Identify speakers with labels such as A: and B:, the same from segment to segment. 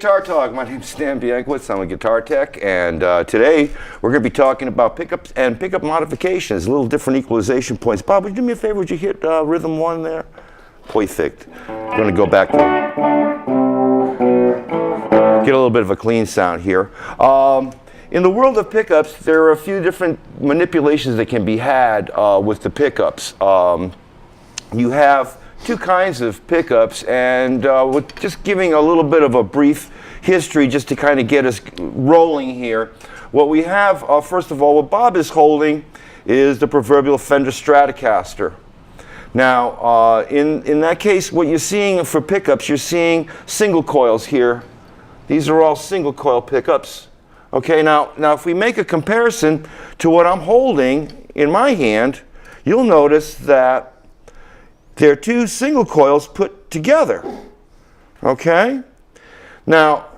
A: Guitar Talk. My name is Stan Bianquist. I'm a guitar tech, and today we're going to be talking about pickups and pickup modifications, little different equalization points. Bob, would you do me a favor? Would you hit rhythm 1 there? Perfect. We're going to go back to get a little bit of a clean sound here. In the world of pickups, there are a few different manipulations that can be had with the pickups. You have two kinds of pickups, and with just giving a little bit of a brief history just to kind of get us rolling here. What we have, first of all, what Bob is holding is the proverbial Fender Stratocaster. Now, in that case, what you're seeing for pickups, you're seeing single coils here. These are all single coil pickups. Okay, now if we make a comparison to what I'm holding in my hand, you'll notice that they're two single coils put together. Okay? Now,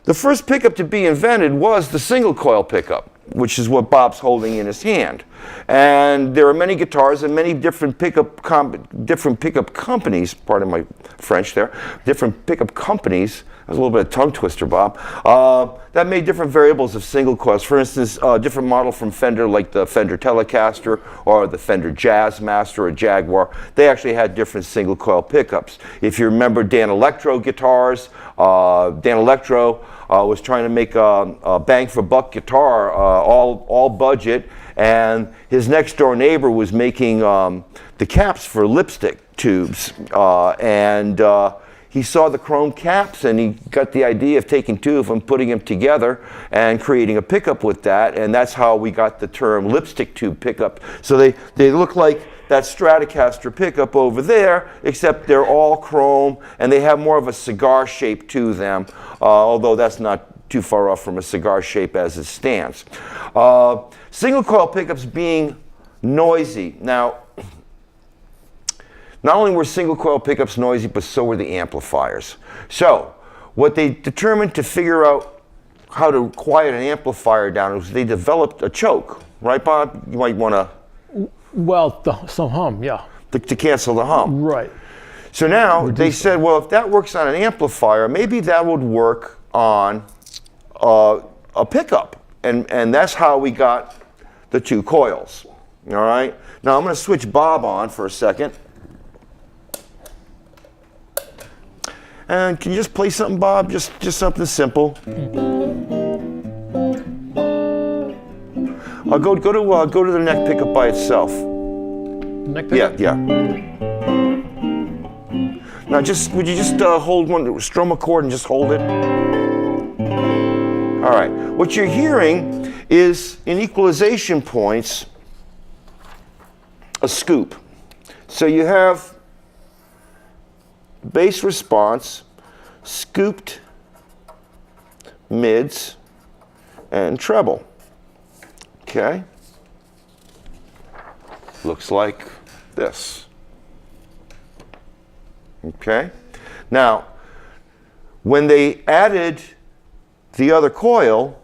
A: the first pickup to be invented was the single coil pickup, which is what Bob's holding in his hand. And there are many guitars and many different pickup companies, pardon my French there, different pickup companies. That was a little bit of a tongue twister, Bob. That made different variables of single coils. For instance, a different model from Fender, like the Fender Telecaster or the Fender Jazzmaster or Jaguar, they actually had different single coil pickups. If you remember Dan Electro guitars, Dan Electro was trying to make a bang for buck guitar, all budget, and his next door neighbor was making the caps for lipstick tubes, he saw the chrome caps, and he got the idea of taking two of them, putting them together, and creating a pickup with that, and that's how we got the term lipstick tube pickup. So they look like that Stratocaster pickup over there, except they're all chrome, and they have more of a cigar shape to them, although that's not too far off from a cigar shape as it stands. Single coil pickups being noisy. Now, not only were single coil pickups noisy, but so were the amplifiers. So what they determined to figure out how to quiet an amplifier down was they developed a choke. Right, Bob? You might want to...
B: Well, some hum, yeah.
A: To cancel the hum.
B: Right.
A: So now they said, well, if that works on an amplifier, maybe that would work on a pickup. And that's how we got the two coils. All right? Now I'm going to switch Bob on for a second. And can you just play something, Bob? Just something simple. I'll go to the neck pickup by itself.
B: Neck pickup?
A: Yeah. Now, would you just hold one, strum a chord and just hold it? All right. What you're hearing is in equalization points a scoop. So you have bass response, scooped mids, and treble. Okay? Looks like this. Okay? Now, when they added the other coil,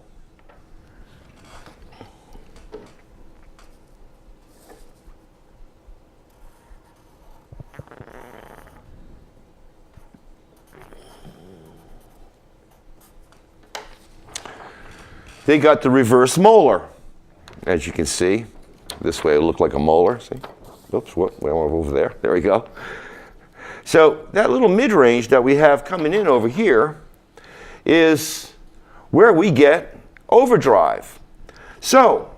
A: they got the reverse molar. As you can see, this way it'll look like a molar. See? Oops, went over there. There we go. So that little mid-range that we have coming in over here is where we get overdrive. So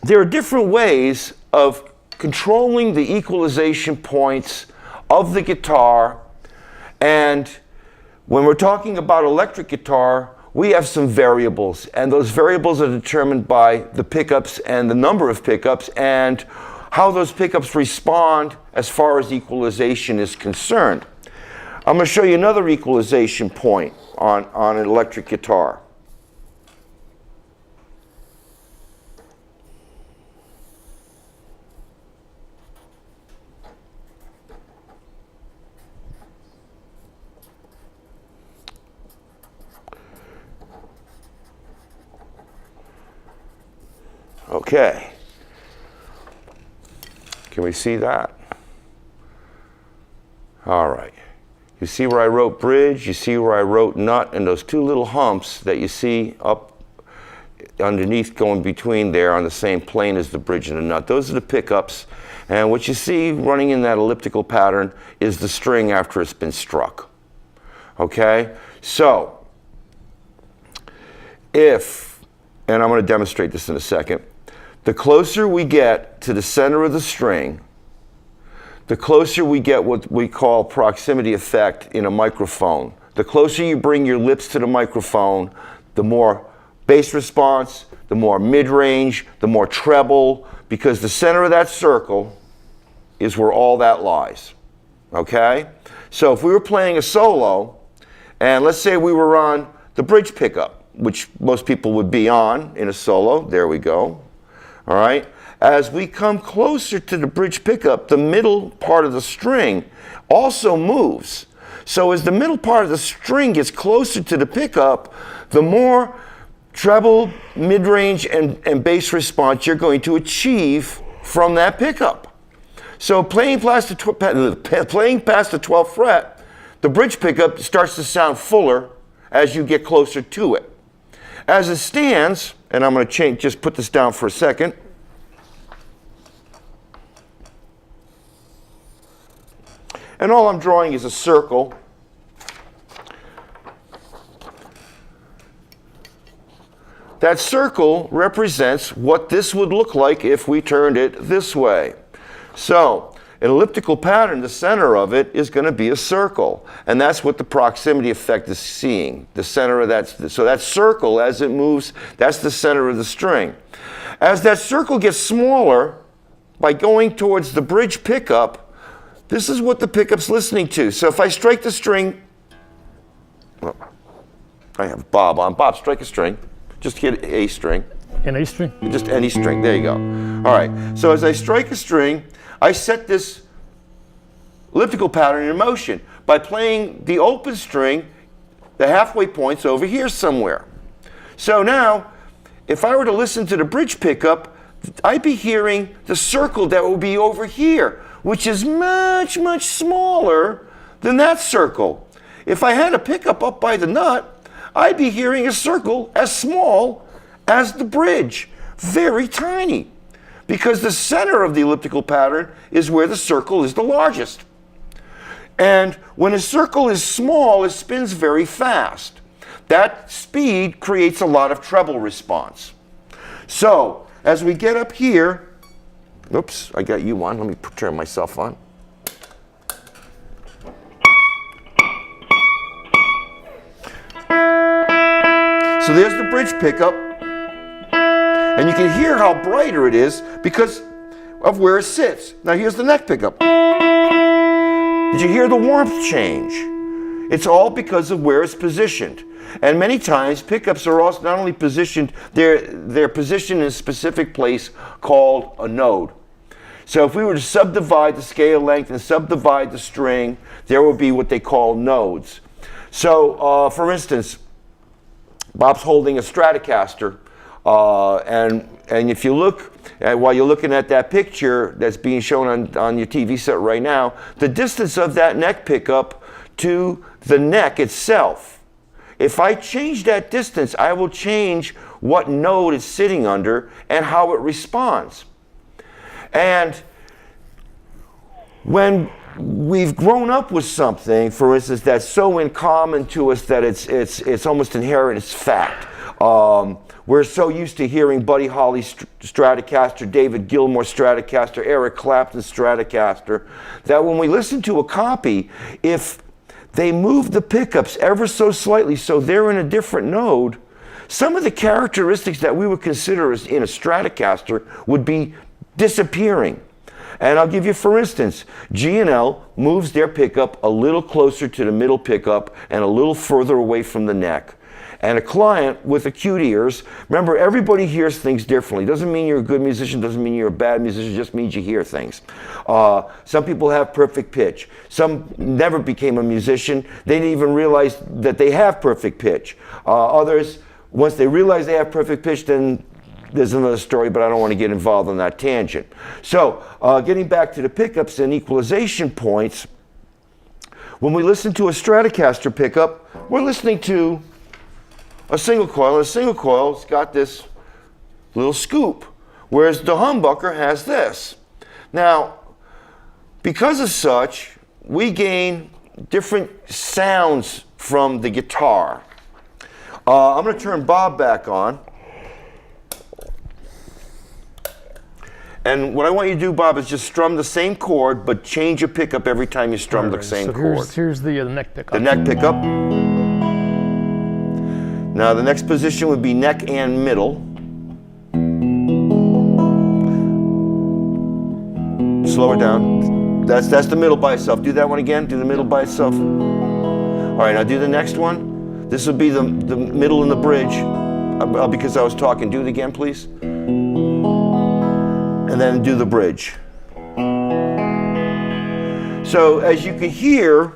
A: there are different ways of controlling the equalization points of the guitar, and when we're talking about electric guitar, we have some variables, and those variables are determined by the pickups and the number of pickups and how those pickups respond as far as equalization is concerned. I'm going to show you another equalization point on an electric guitar. Okay. Can we see that? All right. You see where I wrote bridge, you see where I wrote nut, and those two little humps that you see up underneath going between there on the same plane as the bridge and the nut. Those are the pickups. And what you see running in that elliptical pattern is the string after it's been struck. Okay? So, if, and I'm going to demonstrate this in a second, the closer we get to the center of the string, the closer we get what we call proximity effect in a microphone. The closer you bring your lips to the microphone, the more bass response, the more mid-range, the more treble, because the center of that circle is where all that lies. Okay? So if we were playing a solo, and let's say we were on the bridge pickup, which most people would be on in a solo, there we go. All right? As we come closer to the bridge pickup, the middle part of the string also moves. So as the middle part of the string gets closer to the pickup, the more treble, mid-range, and bass response you're going to achieve from that pickup. So playing past the 12th fret, the bridge pickup starts to sound fuller as you get closer to it. As it stands, and I'm going to just put this down for a second. And all I'm drawing is a circle. That circle represents what this would look like if we turned it this way. So, an elliptical pattern, the center of it is going to be a circle. And that's what the proximity effect is seeing. The center of that, so that circle as it moves, that's the center of the string. As that circle gets smaller, by going towards the bridge pickup, this is what the pickup's listening to. So if I strike the string, well, I have Bob on. Bob, strike a string. Just hit a string.
B: An A string?
A: Just any string. There you go. All right. So as I strike a string, I set this elliptical pattern in motion. By playing the open string, the halfway point's over here somewhere. So now, if I were to listen to the bridge pickup, I'd be hearing the circle that would be over here, which is much, much smaller than that circle. If I had a pickup up by the nut, I'd be hearing a circle as small as the bridge. Very tiny. Because the center of the elliptical pattern is where the circle is the largest. And when a circle is small, it spins very fast. That speed creates a lot of treble response. So, as we get up here, oops, I got you on. Let me turn myself on. So there's the bridge pickup. And you can hear how brighter it is because of where it sits. Now here's the neck pickup. Did you hear the warmth change? It's all because of where it's positioned. And many times pickups are also not only positioned, they're positioned in a specific place called a node. So if we were to subdivide the scale length and subdivide the string, there would be what they call nodes. So for instance, Bob's holding a Stratocaster, and if you look, while you're looking at that picture that's being shown on your TV set right now, the distance of that neck pickup to the neck itself. If I change that distance, I will change what node it's sitting under and how it responds. And when we've grown up with something, for instance, that's so in common to us that it's almost inherent, it's fact. We're so used to hearing Buddy Holly Stratocaster, David Gilmour Stratocaster, Eric Clapton Stratocaster, that when we listen to a copy, if they move the pickups ever so slightly so they're in a different node, some of the characteristics that we would consider as in a Stratocaster would be disappearing. And I'll give you, for instance, G&L moves their pickup a little closer to the middle pickup and a little further away from the neck. And a client with acute ears, remember, everybody hears things differently. Doesn't mean you're a good musician, doesn't mean you're a bad musician, just means you hear things. Some people have perfect pitch. Some never became a musician. They didn't even realize that they have perfect pitch. Others, once they realize they have perfect pitch, then there's another story, but I don't want to get involved on that tangent. So, getting back to the pickups and equalization points, When we listen to a Stratocaster pickup, we're listening to a single coil, and a single coil's got this little scoop, whereas the humbucker has this. Now, because of such, we gain different sounds from the guitar. I'm going to turn Bob back on. And what I want you to do, Bob, is just strum the same chord, but change your pickup every time you strum the same chord.
B: Here's the neck pickup.
A: The neck pickup. Now the next position would be neck and middle. Slow it down. That's the middle by itself. Do that one again. Do the middle by itself. All right, now do the next one. This would be the middle and the bridge. Because I was talking. Do it again, please. And then do the bridge. So as you can hear,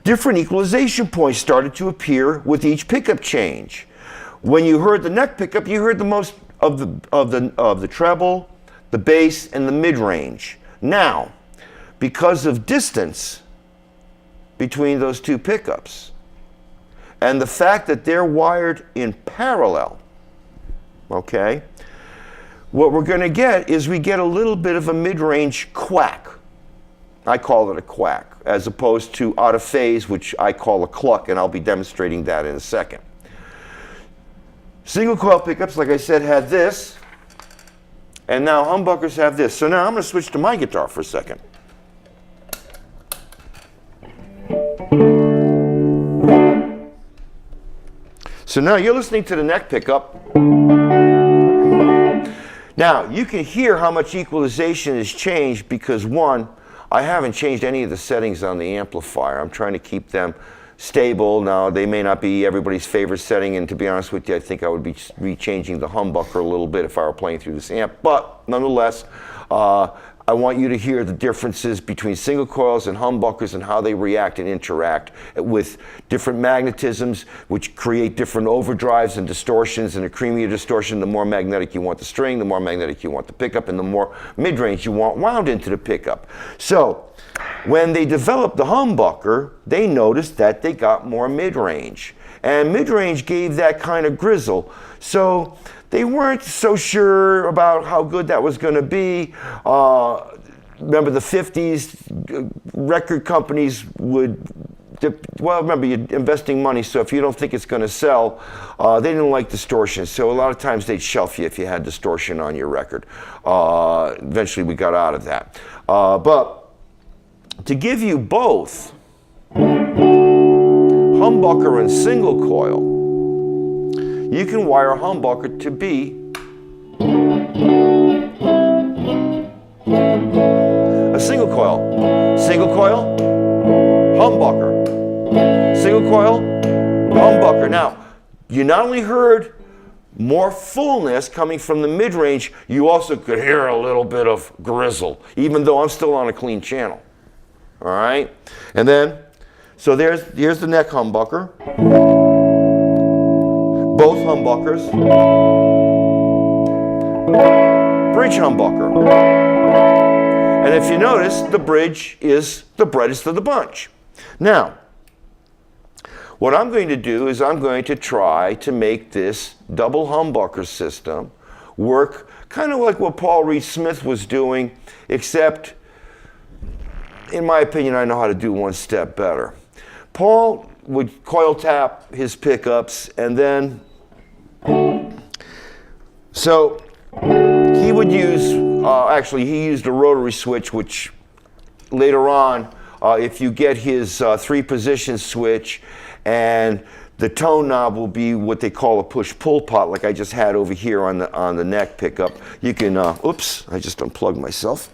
A: different equalization points started to appear with each pickup change. When you heard the neck pickup, you heard the most of the treble, the bass, and the mid-range. Now, because of distance between those two pickups, and the fact that they're wired in parallel, okay, what we're going to get is we get a little bit of a mid-range quack. I call it a quack, as opposed to out of phase, which I call a cluck, and I'll be demonstrating that in a second. Single coil pickups, like I said, had this, and now humbuckers have this. So now I'm going to switch to my guitar for a second. So now you're listening to the neck pickup. Now, you can hear how much equalization has changed because, one, I haven't changed any of the settings on the amplifier. I'm trying to keep them stable. Now, they may not be everybody's favorite setting, and to be honest with you, I think I would be rechanging the humbucker a little bit if I were playing through this amp. But nonetheless, I want you to hear the differences between single coils and humbuckers and how they react and interact with different magnetisms, which create different overdrives and distortions. And the creamier distortion, the more magnetic you want the string, the more magnetic you want the pickup, and the more mid-range you want wound into the pickup. So when they developed the humbucker, they noticed that they got more mid-range. And mid-range gave that kind of grizzle. So they weren't so sure about how good that was going to be. Remember the 50s, record companies would, well, remember you're investing money, so if you don't think it's going to sell, they didn't like distortion. So a lot of times they'd shelf you if you had distortion on your record. Eventually we got out of that. But to give you both humbucker and single coil, you can wire a humbucker to be a single coil, humbucker, single coil, humbucker. Now, you not only heard more fullness coming from the mid-range, you also could hear a little bit of grizzle, even though I'm still on a clean channel. All right? And then, so here's the neck humbucker. Both humbuckers. Bridge humbucker. And if you notice, the bridge is the brightest of the bunch. Now, what I'm going to do is I'm going to try to make this double humbucker system work kind of like what Paul Reed Smith was doing, except, in my opinion, I know how to do one step better. Paul would coil tap his pickups, and then, so he would use, actually he used a rotary switch, which later on, if you get his 3-position switch, and the tone knob will be what they call a push-pull pot, like I just had over here on the neck pickup. You can, oops, I just unplugged myself.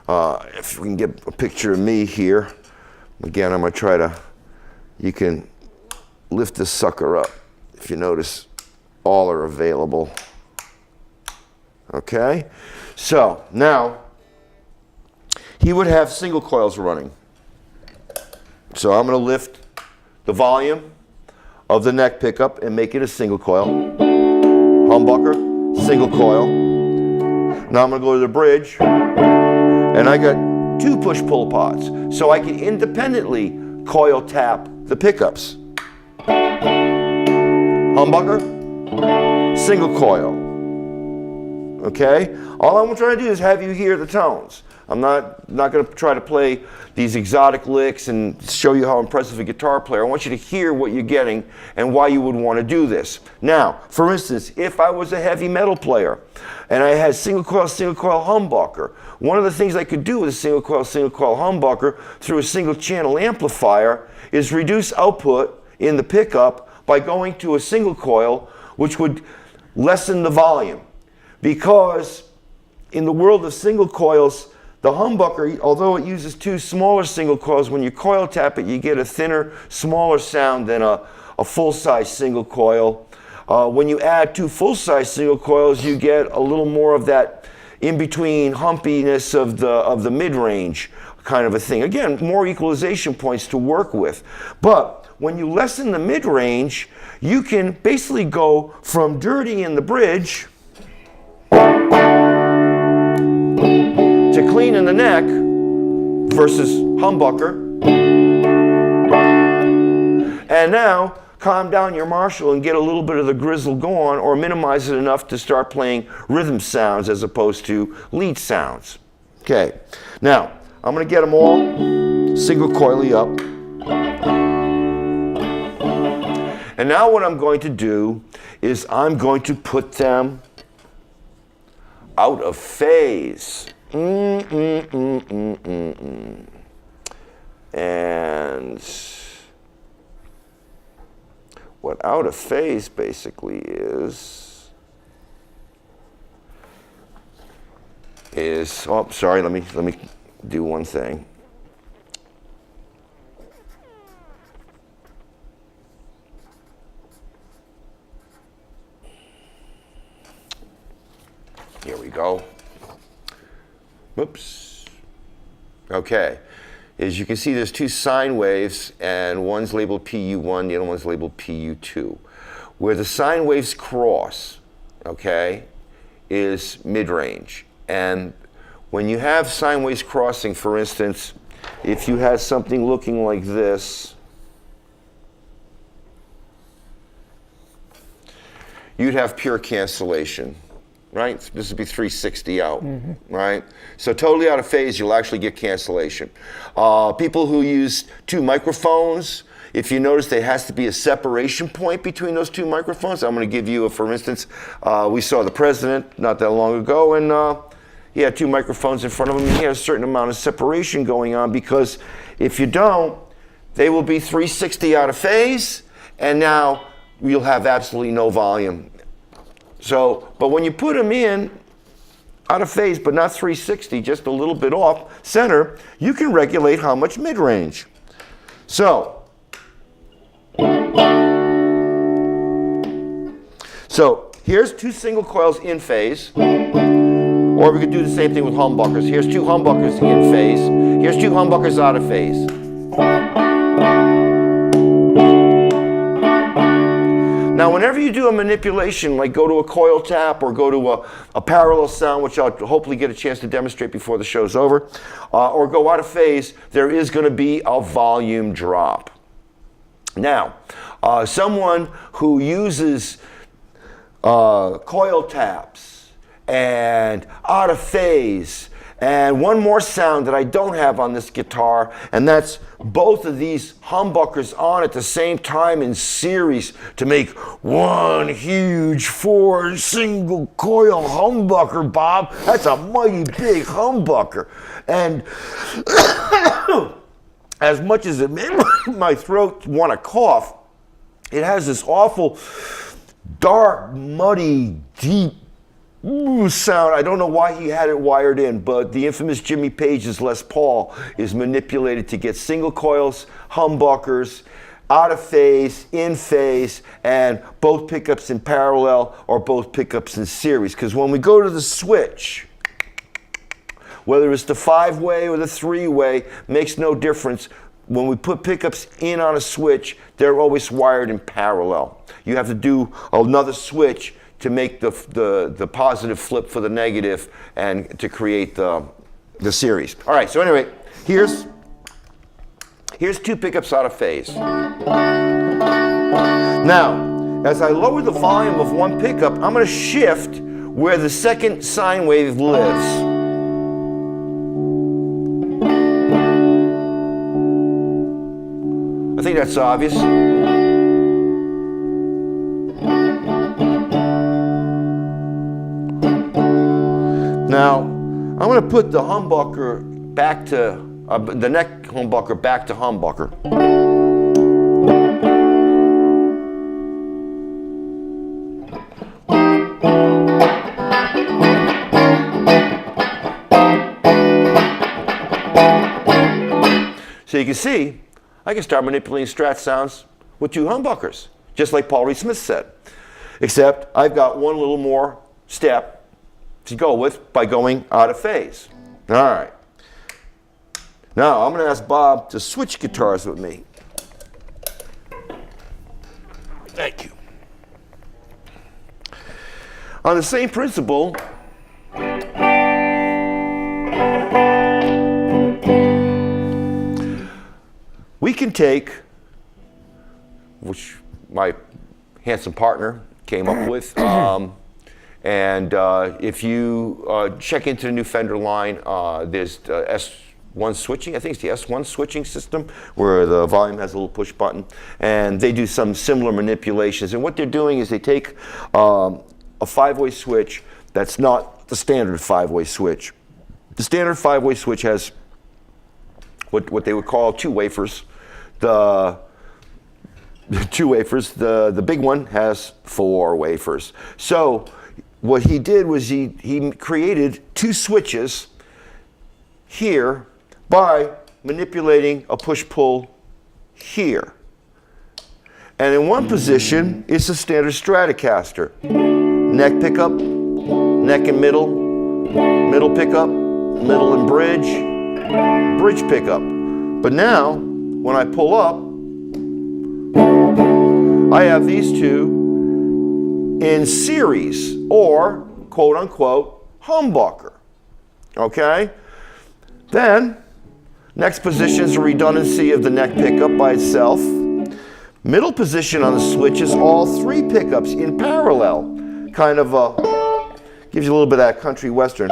A: If we can get a picture of me here, again, I'm going to try to, you can lift this sucker up. If you notice, all are available. Okay? So, now, he would have single coils running. So I'm going to lift the volume of the neck pickup and make it a single coil. Humbucker, single coil. Now I'm going to go to the bridge, and I got 2 push-pull pods, so I can independently coil tap the pickups. Humbucker, single coil. Okay? All I'm trying to do is have you hear the tones. I'm not going to try to play these exotic licks and show you how impressive a guitar player. I want you to hear what you're getting and why you would want to do this. Now, for instance, if I was a heavy metal player and I had single coil humbucker, one of the things I could do with a single coil humbucker through a single channel amplifier is reduce output in the pickup by going to a single coil, which would lessen the volume. Because in the world of single coils, the humbucker, although it uses 2 smaller single coils, when you coil tap it, you get a thinner, smaller sound than a full-size single coil. When you add 2 full-size single coils, you get a little more of that in-between humpiness of the mid-range kind of a thing. Again, more equalization points to work with. But when you lessen the mid-range, you can basically go from dirty in the bridge to clean in the neck versus humbucker. And now calm down your Marshall and get a little bit of the grizzle going, or minimize it enough to start playing rhythm sounds as opposed to lead sounds. Okay, now I'm going to get them all single coily up. And now what I'm going to do is I'm going to put them out of phase. And what out of phase basically is, oh, sorry, let me do one thing. Here we go. Whoops. Okay. As you can see, there's 2 sine waves, and one's labeled PU1, the other one's labeled PU2. Where the sine waves cross, okay, is mid-range. And when you have sine waves crossing, for instance, if you had something looking like this, you'd have pure cancellation. Right? This would be 360 out, right? So totally out of phase, you'll actually get cancellation. People who use 2 microphones, if you notice there has to be a separation point between those 2 microphones. I'm going to give you, for instance, we saw the president not that long ago, and he had 2 microphones in front of him, and he had a certain amount of separation going on, because if you don't, they will be 360 out of phase, and now you'll have absolutely no volume. So, but when you put them in out of phase, but not 360, just a little bit off center, you can regulate how much mid-range. So here's 2 single coils in phase, or we could do the same thing with humbuckers. Here's 2 humbuckers in phase. Here's 2 humbuckers out of phase. Now, whenever you do a manipulation, like go to a CoilTap or go to a parallel sound, which I'll hopefully get a chance to demonstrate before the show's over, or go out of phase, there is going to be a volume drop. Now, someone who uses CoilTaps and out of phase, and one more sound that I don't have on this guitar, and that's both of these humbuckers on at the same time in series to make one huge 4 single coil humbucker, Bob. That's a mighty big humbucker. And as much as it made my throat want to cough, it has this awful, dark, muddy, deep sound. I don't know why he had it wired in, but the infamous Jimmy Page's Les Paul is manipulated to get single coils, humbuckers, out of phase, in phase, and both pickups in parallel or both pickups in series. Because when we go to the switch, whether it's the 5-way or the 3-way, makes no difference. When we put pickups in on a switch, they're always wired in parallel. You have to do another switch to make the positive flip for the negative and to create the series. All right, so anyway, here's two pickups out of phase. Now, as I lower the volume of one pickup, I'm going to shift where the second sine wave lives. I think that's obvious. Now, I'm going to put the humbucker back to, the neck humbucker back to humbucker. So you can see, I can start manipulating Strat sounds with two humbuckers, just like Paul Reed Smith said. Except I've got one little more step to go with by going out of phase. All right. Now I'm going to ask Bob to switch guitars with me. Thank you. On the same principle, we can take, which my handsome partner came up with, and if you check into the new Fender line, there's S1 switching. I think it's the S1 switching system where the volume has a little push button, and they do some similar manipulations. And what they're doing is they take a 5-way switch that's not the standard 5-way switch. The standard 5-way switch has what they would call two wafers. The two wafers, the big one has 4 wafers. So what he did was he created two switches here by manipulating a push-pull here. And in one position, it's a standard Stratocaster. Neck pickup, neck and middle, middle pickup, middle and bridge, bridge pickup. But now, when I pull up, I have these two in series, or quote unquote humbucker. Okay? Then, next position is a redundancy of the neck pickup by itself. Middle position on the switch is all 3 pickups in parallel. Kind of gives you a little bit of that country western.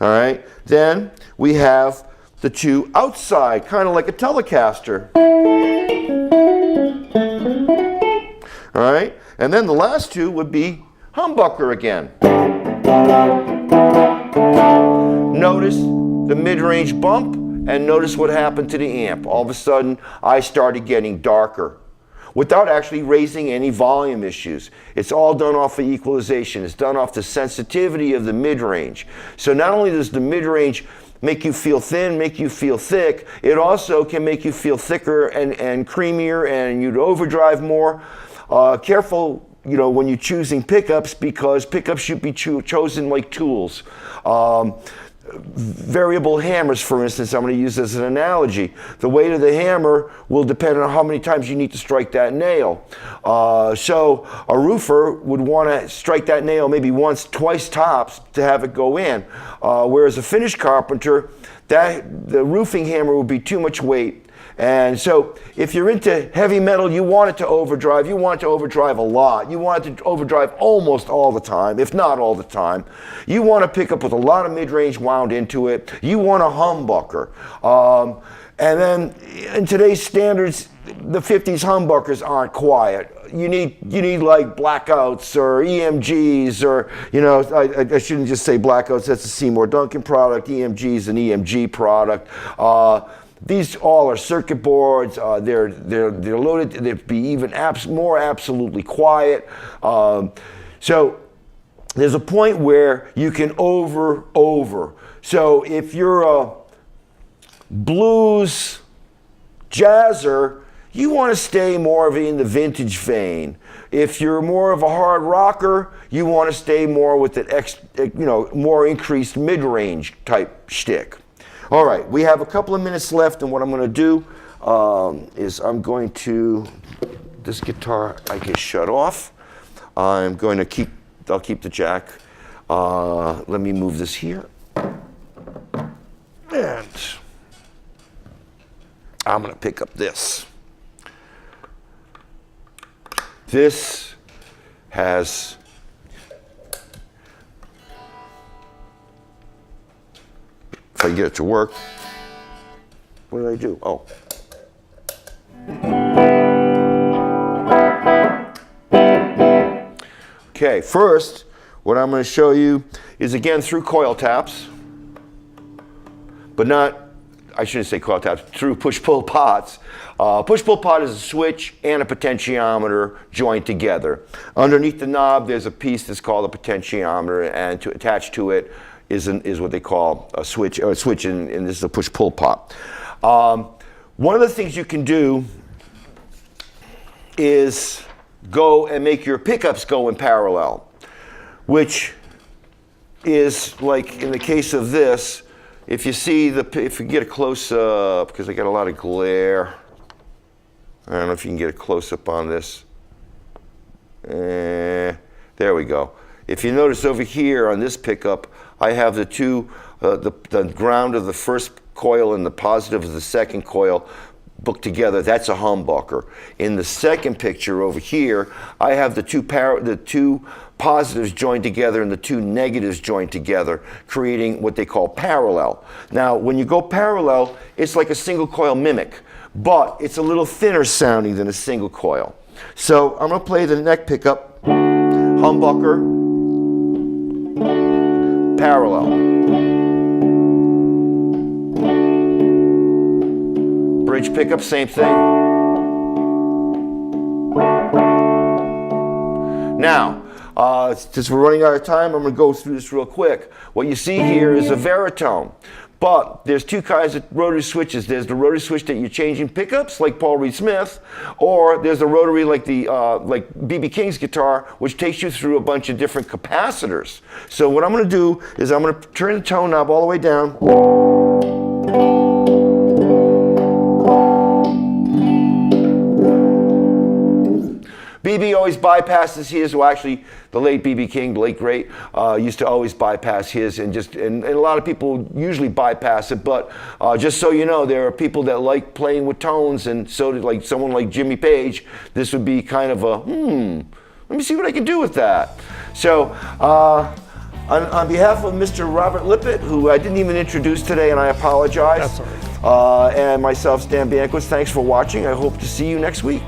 A: All right, then we have the two outside, kind of like a Telecaster. All right, and then the last two would be humbucker again. Notice the mid-range bump, and notice what happened to the amp. All of a sudden, I started getting darker without actually raising any volume issues. It's all done off of equalization. It's done off the sensitivity of the mid-range. So not only does the mid-range make you feel thin, make you feel thick, it also can make you feel thicker and creamier, and you'd overdrive more. Careful, you know, when you're choosing pickups, because pickups should be chosen like tools. Variable hammers, for instance, I'm going to use as an analogy. The weight of the hammer will depend on how many times you need to strike that nail. So a roofer would want to strike that nail maybe once, twice tops to have it go in. Whereas a finished carpenter, the roofing hammer would be too much weight. And so if you're into heavy metal, you want it to overdrive. You want it to overdrive a lot. You want it to overdrive almost all the time, if not all the time. You want to pick up with a lot of mid-range wound into it. You want a humbucker. And then in today's standards, the 50s humbuckers aren't quiet. You need like blackouts or EMGs, or, you know, I shouldn't just say blackouts. That's a Seymour Duncan product. EMG's an EMG product. These all are circuit boards. They're loaded. They'd be even more absolutely quiet. So there's a point where you can over. So if you're a blues jazzer, you want to stay more of in the vintage vein. If you're more of a hard rocker, you want to stay more with the more increased mid-range type shtick. All right, we have a couple of minutes left, and what I'm going to do, is I'm going to, this guitar I can shut off. I'm going to I'll keep the jack. Let me move this here. And I'm going to pick up this. This has if I get it to work, what did I do? Oh. Okay, first, what I'm going to show you is again through coil taps, but not, I shouldn't say coil taps, through push-pull pots. Push-pull pot is a switch and a potentiometer joined together. Underneath the knob, there's a piece that's called a potentiometer, and attached to it is what they call a switch, and this is a push-pull pot. One of the things you can do is go and make your pickups go in parallel, which is like in the case of this, if you see if you get a close up, because I got a lot of glare, I don't know if you can get a close up on this. There we go. If you notice over here on this pickup, I have the two, the ground of the first coil and the positive of the second coil booked together. That's a humbucker. In the second picture over here, I have the two positives joined together and the two negatives joined together, creating what they call parallel. Now, when you go parallel, it's like a single coil mimic, but it's a little thinner sounding than a single coil. So I'm going to play the neck pickup, humbucker, parallel. Bridge pickup, same thing. Now, since we're running out of time, I'm going to go through this real quick. What you see here is a veritone. But there's two kinds of rotary switches. There's the rotary switch that you change in pickups, like Paul Reed Smith, or there's a rotary like B.B. King's guitar, which takes you through a bunch of different capacitors. So what I'm going to do is I'm going to turn the tone knob all the way down. BB always bypasses his. Well, actually, the late BB King, the late great, used to always bypass his, and a lot of people usually bypass it. But just so you know, there are people that like playing with tones, and so did like someone like Jimmy Page. This would be kind of a let me see what I can do with that. So. On behalf of Mr. Robert Lippett, who I didn't even introduce today, and I apologize.
B: That's all right.
A: And myself, Stan Banquist, thanks for watching. I hope to see you next week.